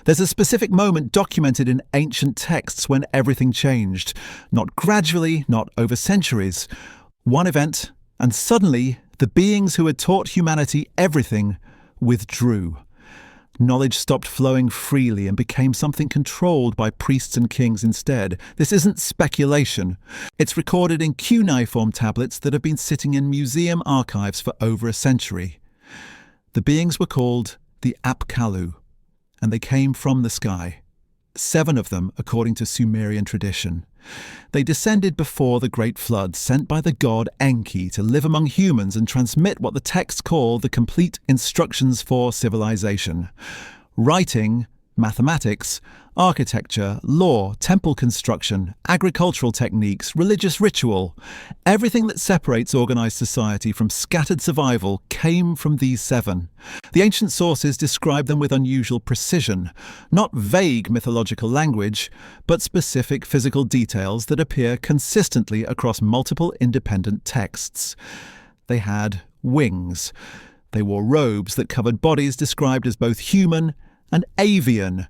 There's a specific moment documented in ancient texts when everything changed. Not gradually, not over centuries. One event, and suddenly the beings who had taught humanity everything withdrew. Knowledge stopped flowing freely and became something controlled by priests and kings instead. This isn't speculation. It's recorded in cuneiform tablets that have been sitting in museum archives for over a century. The beings were called the Apkallu, and they came from the sky. 7 of them, according to Sumerian tradition. They descended before the Great Flood, sent by the god Enki to live among humans and transmit what the texts call the complete instructions for civilization. Writing, mathematics, architecture, law, temple construction, agricultural techniques, religious ritual. Everything that separates organized society from scattered survival came from these 7. The ancient sources describe them with unusual precision, not vague mythological language, but specific physical details that appear consistently across multiple independent texts. They had wings. They wore robes that covered bodies described as both human and avian.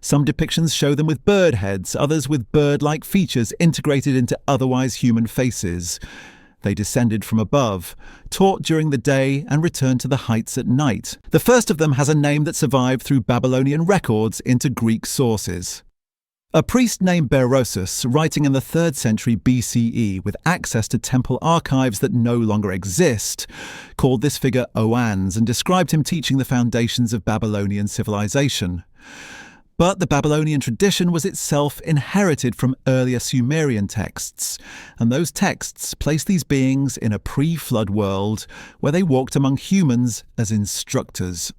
Some depictions show them with bird heads, others with bird-like features integrated into otherwise human faces. They descended from above, taught during the day and returned to the heights at night. The first of them has a name that survived through Babylonian records into Greek sources. A priest named Berosus, writing in the 3rd century BCE with access to temple archives that no longer exist, called this figure Oannes and described him teaching the foundations of Babylonian civilization. But the Babylonian tradition was itself inherited from earlier Sumerian texts, and those texts placed these beings in a pre-flood world where they walked among humans as instructors.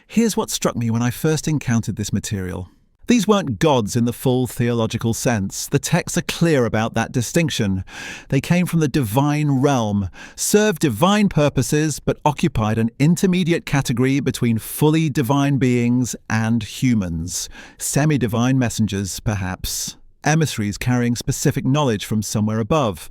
Here's what struck me when I first encountered this material. These weren't gods in the full theological sense. The texts are clear about that distinction. They came from the divine realm, served divine purposes, but occupied an intermediate category between fully divine beings and humans. Semi-divine messengers, perhaps. Emissaries carrying specific knowledge from somewhere above.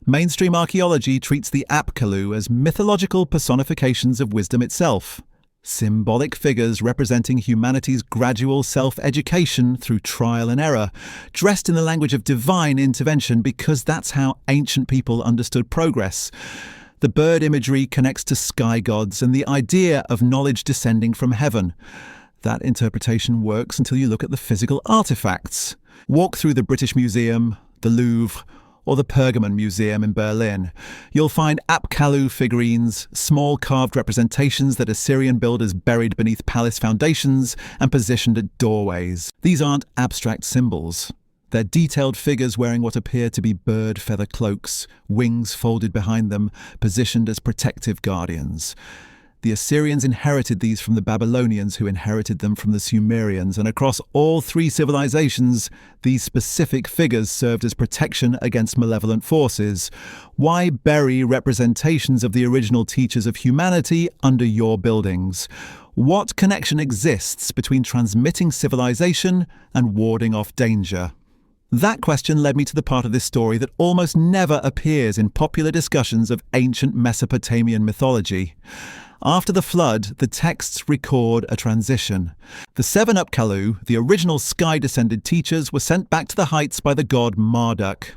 Mainstream archaeology treats the Apkallu as mythological personifications of wisdom itself. Symbolic figures representing humanity's gradual self-education through trial and error, dressed in the language of divine intervention because that's how ancient people understood progress. The bird imagery connects to sky gods and the idea of knowledge descending from heaven. That interpretation works until you look at the physical artifacts. Walk through the British Museum, the Louvre, or the Pergamon Museum in Berlin. You'll find Apkallu figurines, small carved representations that Assyrian builders buried beneath palace foundations and positioned at doorways. These aren't abstract symbols. They're detailed figures wearing what appear to be bird feather cloaks, wings folded behind them, positioned as protective guardians. The Assyrians inherited these from the Babylonians, who inherited them from the Sumerians, and across all 3 civilizations, these specific figures served as protection against malevolent forces. Why bury representations of the original teachers of humanity under your buildings? What connection exists between transmitting civilization and warding off danger? That question led me to the part of this story that almost never appears in popular discussions of ancient Mesopotamian mythology. After the flood, the texts record a transition. The 7 Apkallu, the original sky-descended teachers, were sent back to the heights by the god Marduk.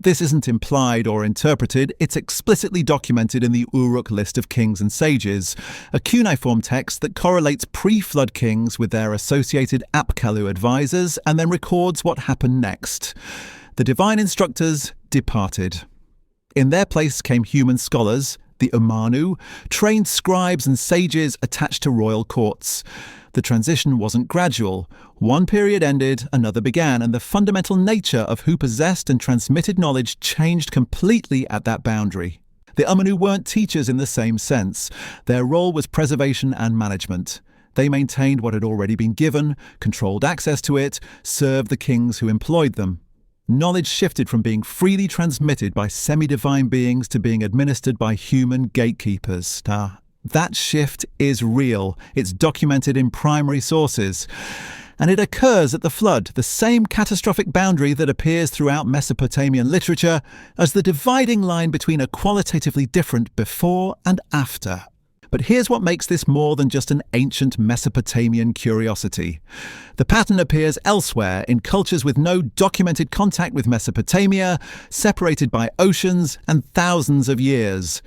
This isn't implied or interpreted, it's explicitly documented in the Uruk list of kings and sages, a cuneiform text that correlates pre-flood kings with their associated Apkallu advisors and then records what happened next. The divine instructors departed. In their place came human scholars, the Ummanu, trained scribes and sages attached to royal courts. The transition wasn't gradual. One period ended, another began, and the fundamental nature of who possessed and transmitted knowledge changed completely at that boundary. The Ummanu weren't teachers in the same sense. Their role was preservation and management. They maintained what had already been given, controlled access to it, served the kings who employed them. Knowledge shifted from being freely transmitted by semi-divine beings to being administered by human gatekeepers. That shift is real. It's documented in primary sources. And it occurs at the flood, the same catastrophic boundary that appears throughout Mesopotamian literature as the dividing line between a qualitatively different before and after. But here's what makes this more than just an ancient Mesopotamian curiosity. The pattern appears elsewhere in cultures with no documented contact with Mesopotamia, separated by oceans and thousands of years.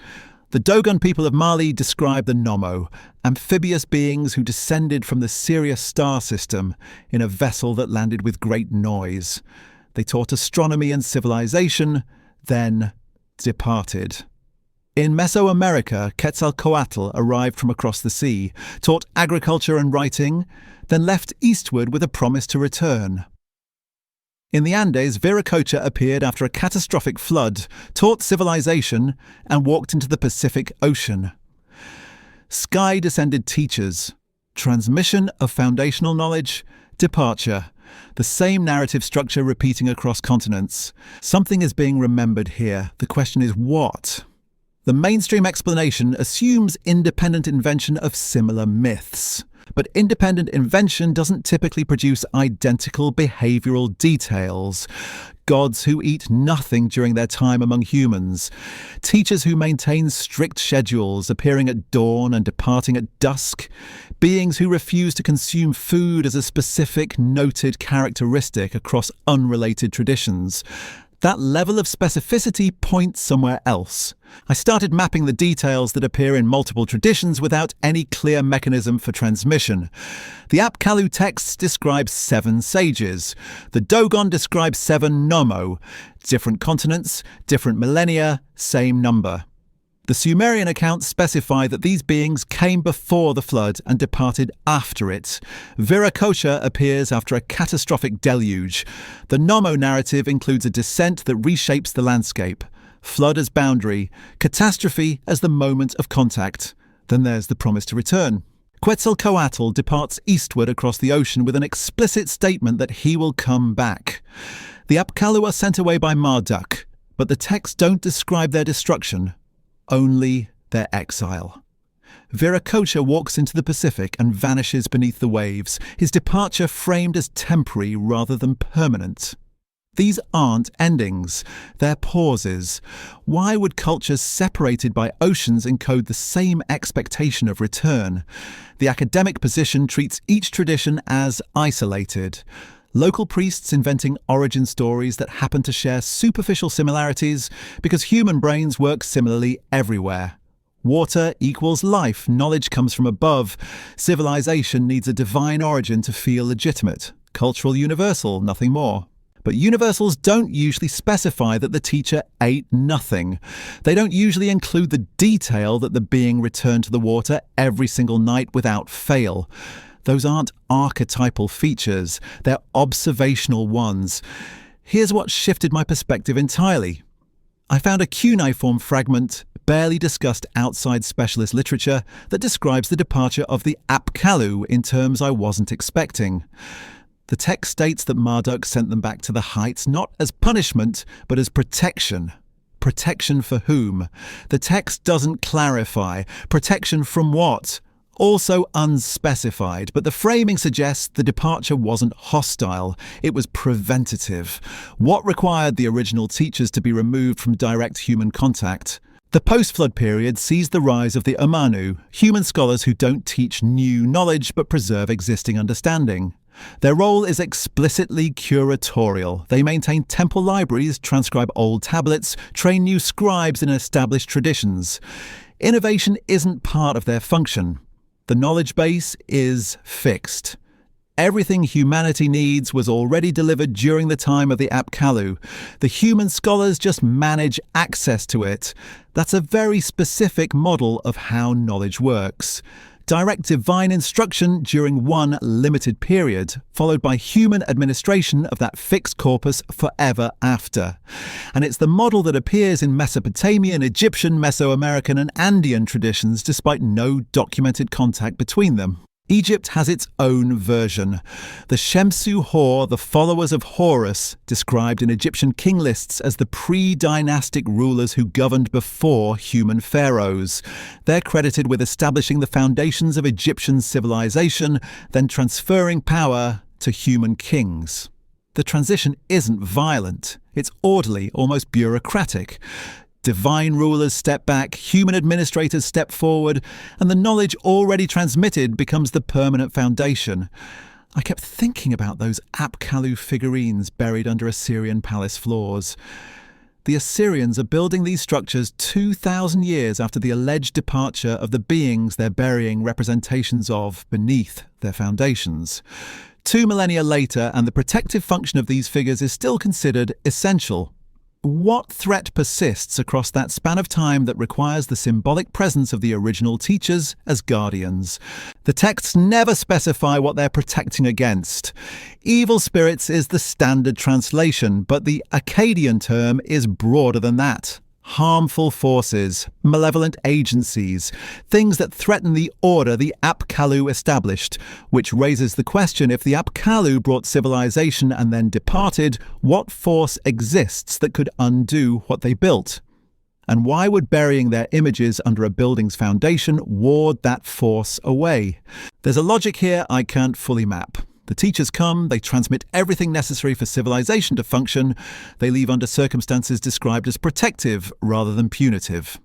The Dogon people of Mali describe the Nommo, amphibious beings who descended from the Sirius star system in a vessel that landed with great noise. They taught astronomy and civilization, then departed. In Mesoamerica, Quetzalcoatl arrived from across the sea, taught agriculture and writing, then left eastward with a promise to return. In the Andes, Viracocha appeared after a catastrophic flood, taught civilization, and walked into the Pacific Ocean. Sky-descended teachers, transmission of foundational knowledge, departure. The same narrative structure repeating across continents. Something is being remembered here. The question is what? The mainstream explanation assumes independent invention of similar myths. But independent invention doesn't typically produce identical behavioral details. Gods who eat nothing during their time among humans. Teachers who maintain strict schedules, appearing at dawn and departing at dusk. Beings who refuse to consume food as a specific, noted characteristic across unrelated traditions. That level of specificity points somewhere else. I started mapping the details that appear in multiple traditions without any clear mechanism for transmission. The Apkallu texts describe 7 sages. The Dogon describes 7 Nommo. Different continents, different millennia, same number. The Sumerian accounts specify that these beings came before the flood and departed after it. Viracocha appears after a catastrophic deluge. The Nommo narrative includes a descent that reshapes the landscape. Flood as boundary, catastrophe as the moment of contact. Then there's the promise to return. Quetzalcoatl departs eastward across the ocean with an explicit statement that he will come back. The Apkallu are sent away by Marduk, but the texts don't describe their destruction. Only their exile. Viracocha walks into the Pacific and vanishes beneath the waves, his departure framed as temporary rather than permanent. These aren't endings, they're pauses. Why would cultures separated by oceans encode the same expectation of return? The academic position treats each tradition as isolated. Local priests inventing origin stories that happen to share superficial similarities because human brains work similarly everywhere. Water equals life, knowledge comes from above. Civilization needs a divine origin to feel legitimate. Cultural universal, nothing more. But universals don't usually specify that the teacher ate nothing. They don't usually include the detail that the being returned to the water every single night without fail. Those aren't archetypal features, they're observational ones. Here's what shifted my perspective entirely. I found a cuneiform fragment, barely discussed outside specialist literature, that describes the departure of the Apkallu in terms I wasn't expecting. The text states that Marduk sent them back to the heights not as punishment, but as protection. Protection for whom? The text doesn't clarify. Protection from what? Also unspecified, but the framing suggests the departure wasn't hostile, it was preventative. What required the original teachers to be removed from direct human contact? The post-flood period sees the rise of the Ummanu, human scholars who don't teach new knowledge but preserve existing understanding. Their role is explicitly curatorial. They maintain temple libraries, transcribe old tablets, train new scribes in established traditions. Innovation isn't part of their function. The knowledge base is fixed. Everything humanity needs was already delivered during the time of the Apkallu. The human scholars just manage access to it. That's a very specific model of how knowledge works. Direct divine instruction during one limited period, followed by human administration of that fixed corpus forever after. And it's the model that appears in Mesopotamian, Egyptian, Mesoamerican and Andean traditions despite no documented contact between them. Egypt has its own version. The Shemsu Hor, the followers of Horus, described in Egyptian king lists as the pre-dynastic rulers who governed before human pharaohs. They're credited with establishing the foundations of Egyptian civilization, then transferring power to human kings. The transition isn't violent. It's orderly, almost bureaucratic. Divine rulers step back, human administrators step forward, and the knowledge already transmitted becomes the permanent foundation. I kept thinking about those Apkallu figurines buried under Assyrian palace floors. The Assyrians are building these structures 2,000 years after the alleged departure of the beings they're burying representations of beneath their foundations. 2 millennia later, and the protective function of these figures is still considered essential. What threat persists across that span of time that requires the symbolic presence of the original teachers as guardians? The texts never specify what they're protecting against. Evil spirits is the standard translation, but the Akkadian term is broader than that. Harmful forces, malevolent agencies, things that threaten the order the Apkallu established, which raises the question, if the Apkallu brought civilization and then departed, what force exists that could undo what they built? And why would burying their images under a building's foundation ward that force away? There's a logic here I can't fully map. The teachers come, they transmit everything necessary for civilization to function. They leave under circumstances described as protective rather than punitive.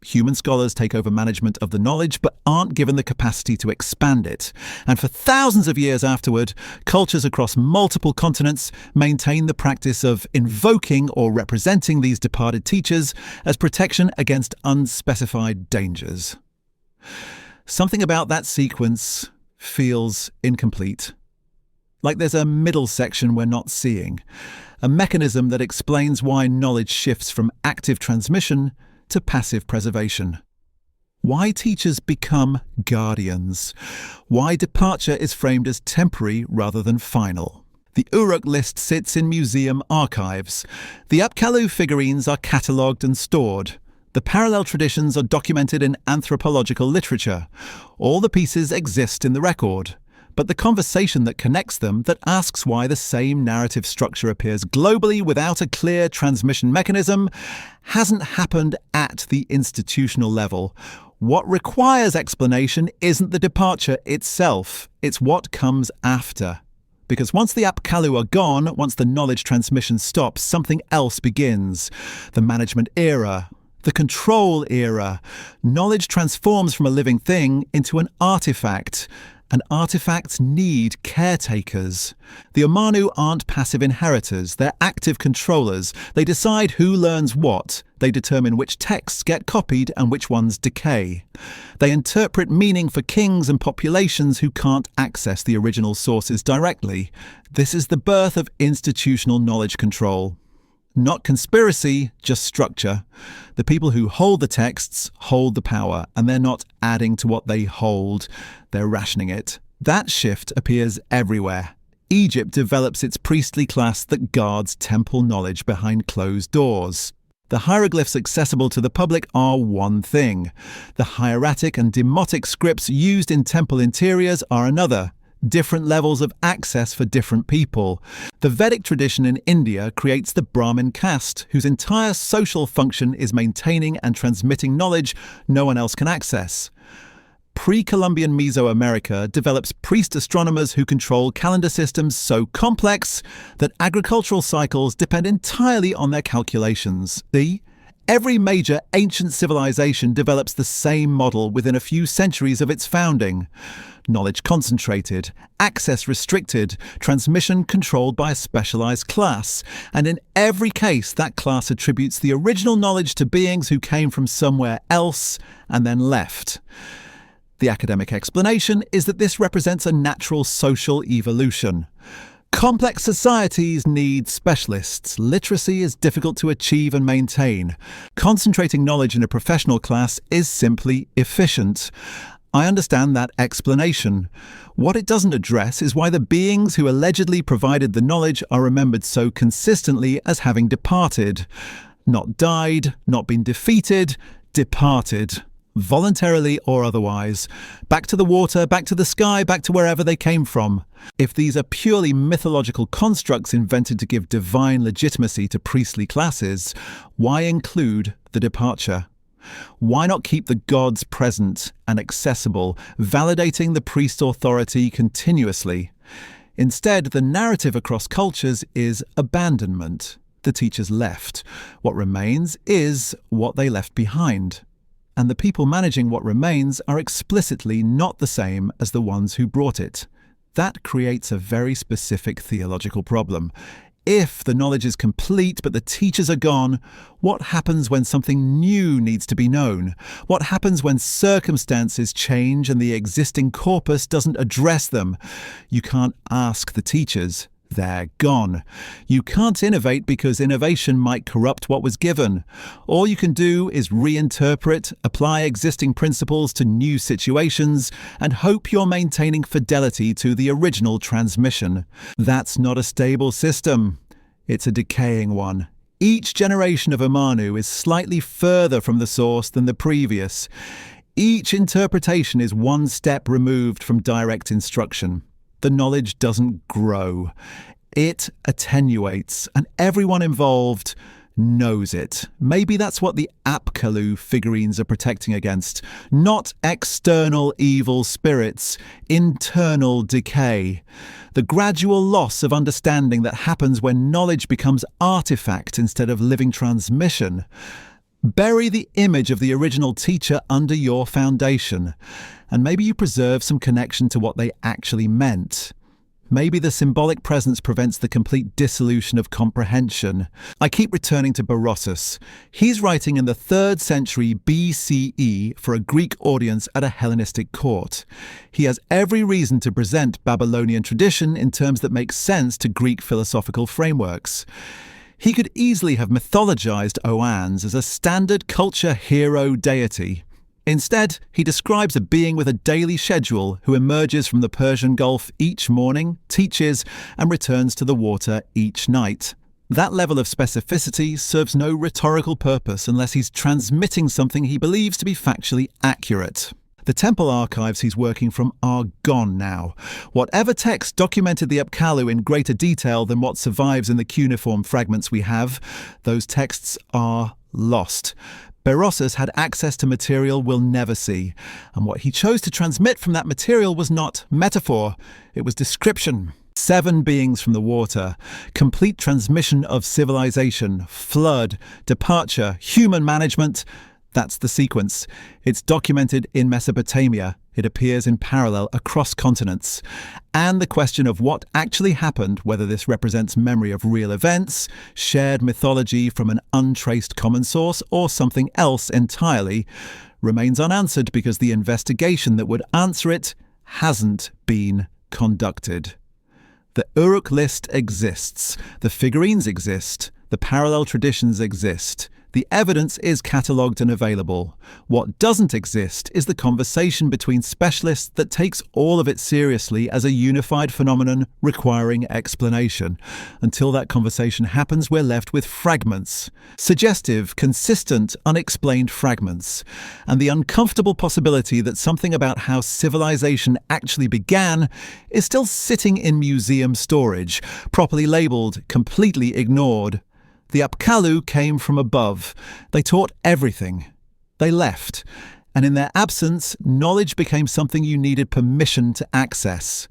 Human scholars take over management of the knowledge but aren't given the capacity to expand it. And for thousands of years afterward, cultures across multiple continents maintain the practice of invoking or representing these departed teachers as protection against unspecified dangers. Something about that sequence feels incomplete. Like there's a middle section we're not seeing, a mechanism that explains why knowledge shifts from active transmission to passive preservation. Why teachers become guardians. Why departure is framed as temporary rather than final. The Uruk list sits in museum archives. The Apkallu figurines are catalogued and stored. The parallel traditions are documented in anthropological literature. All the pieces exist in the record. But the conversation that connects them, that asks why the same narrative structure appears globally without a clear transmission mechanism, hasn't happened at the institutional level. What requires explanation isn't the departure itself, it's what comes after. Because once the Apkallu are gone, once the knowledge transmission stops, something else begins. The management era. The control era. Knowledge transforms from a living thing into an artifact. And artifacts need caretakers. The Ummanu aren't passive inheritors, they're active controllers. They decide who learns what. They determine which texts get copied and which ones decay. They interpret meaning for kings and populations who can't access the original sources directly. This is the birth of institutional knowledge control. Not conspiracy, just structure. The people who hold the texts hold the power, and they're not adding to what they hold, they're rationing it. That shift appears everywhere. Egypt develops its priestly class that guards temple knowledge behind closed doors. The hieroglyphs accessible to the public are one thing. The hieratic and demotic scripts used in temple interiors are another. Different levels of access for different people. The Vedic tradition in India creates the Brahmin caste, whose entire social function is maintaining and transmitting knowledge no one else can access. Pre-Columbian Mesoamerica develops priest astronomers who control calendar systems so complex that agricultural cycles depend entirely on their calculations. Every major ancient civilization develops the same model within a few centuries of its founding. Knowledge concentrated, access restricted, transmission controlled by a specialized class. And in every case, that class attributes the original knowledge to beings who came from somewhere else and then left. The academic explanation is that this represents a natural social evolution. Complex societies need specialists. Literacy is difficult to achieve and maintain. Concentrating knowledge in a professional class is simply efficient. I understand that explanation. What it doesn't address is why the beings who allegedly provided the knowledge are remembered so consistently as having departed. Not died, not been defeated, departed. Voluntarily or otherwise. Back to the water, back to the sky, back to wherever they came from. If these are purely mythological constructs invented to give divine legitimacy to priestly classes, why include the departure? Why not keep the gods present and accessible, validating the priest authority continuously? Instead, the narrative across cultures is abandonment. the teachers left. What remains is what they left behind. And the people managing what remains are explicitly not the same as the ones who brought it. That creates a very specific theological problem. If the knowledge is complete but the teachers are gone, what happens when something new needs to be known? What happens when circumstances change and the existing corpus doesn't address them? You can't ask the teachers. They're gone. You can't innovate because innovation might corrupt what was given. All you can do is reinterpret, apply existing principles to new situations, and hope you're maintaining fidelity to the original transmission. That's not a stable system. It's a decaying one. Each generation of Ummanu is slightly further from the source than the previous. Each interpretation is one step removed from direct instruction. The knowledge doesn't grow. It attenuates, and everyone involved knows it. Maybe that's what the Apkallu figurines are protecting against. Not external evil spirits, internal decay. The gradual loss of understanding that happens when knowledge becomes artifact instead of living transmission. Bury the image of the original teacher under your foundation, and maybe you preserve some connection to what they actually meant. Maybe the symbolic presence prevents the complete dissolution of comprehension. I keep returning to Berossus. He's writing in the 3rd century BCE for a Greek audience at a Hellenistic court. He has every reason to present Babylonian tradition in terms that make sense to Greek philosophical frameworks. He could easily have mythologized Oannes as a standard culture hero deity. Instead, he describes a being with a daily schedule who emerges from the Persian Gulf each morning, teaches, and returns to the water each night. That level of specificity serves no rhetorical purpose unless he's transmitting something he believes to be factually accurate. The temple archives he's working from are gone now. Whatever text documented the Apkallu in greater detail than what survives in the cuneiform fragments we have, those texts are lost. Berossus had access to material we'll never see, and what he chose to transmit from that material was not metaphor, it was description. 7 beings from the water, complete transmission of civilization, flood, departure, human management. That's the sequence. It's documented in Mesopotamia. It appears in parallel across continents. And the question of what actually happened, whether this represents memory of real events, shared mythology from an untraced common source, or something else entirely, remains unanswered because the investigation that would answer it hasn't been conducted. The Uruk list exists. The figurines exist. The parallel traditions exist. The evidence is catalogued and available. What doesn't exist is the conversation between specialists that takes all of it seriously as a unified phenomenon requiring explanation. Until that conversation happens, we're left with fragments. Suggestive, consistent, unexplained fragments. And the uncomfortable possibility that something about how civilization actually began is still sitting in museum storage, properly labelled, completely ignored. The Apkallu came from above. They taught everything. They left. And in their absence, knowledge became something you needed permission to access.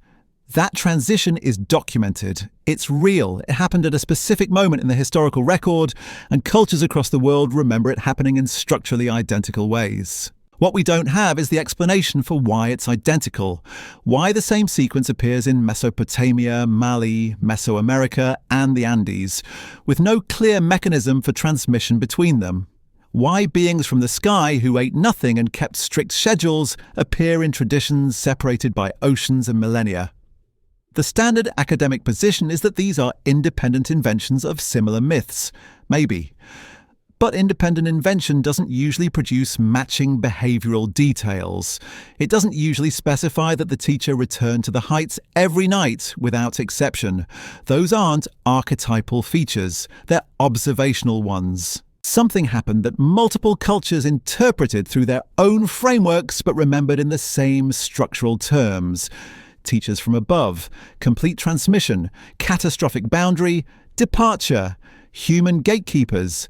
That transition is documented. It's real. It happened at a specific moment in the historical record, and cultures across the world remember it happening in structurally identical ways. What we don't have is the explanation for why it's identical, why the same sequence appears in Mesopotamia, Mali, Mesoamerica, and the Andes, with no clear mechanism for transmission between them. Why beings from the sky who ate nothing and kept strict schedules appear in traditions separated by oceans and millennia. The standard academic position is that these are independent inventions of similar myths. Maybe. But independent invention doesn't usually produce matching behavioural details. It doesn't usually specify that the teacher returned to the heights every night without exception. Those aren't archetypal features, they're observational ones. Something happened that multiple cultures interpreted through their own frameworks but remembered in the same structural terms. Teachers from above, complete transmission, catastrophic boundary, departure, human gatekeepers.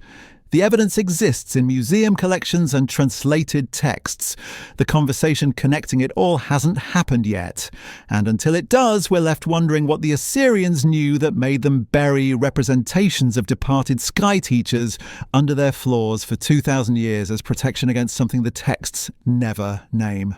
The evidence exists in museum collections and translated texts. The conversation connecting it all hasn't happened yet. And until it does, we're left wondering what the Assyrians knew that made them bury representations of departed sky teachers under their floors for 2,000 years as protection against something the texts never name.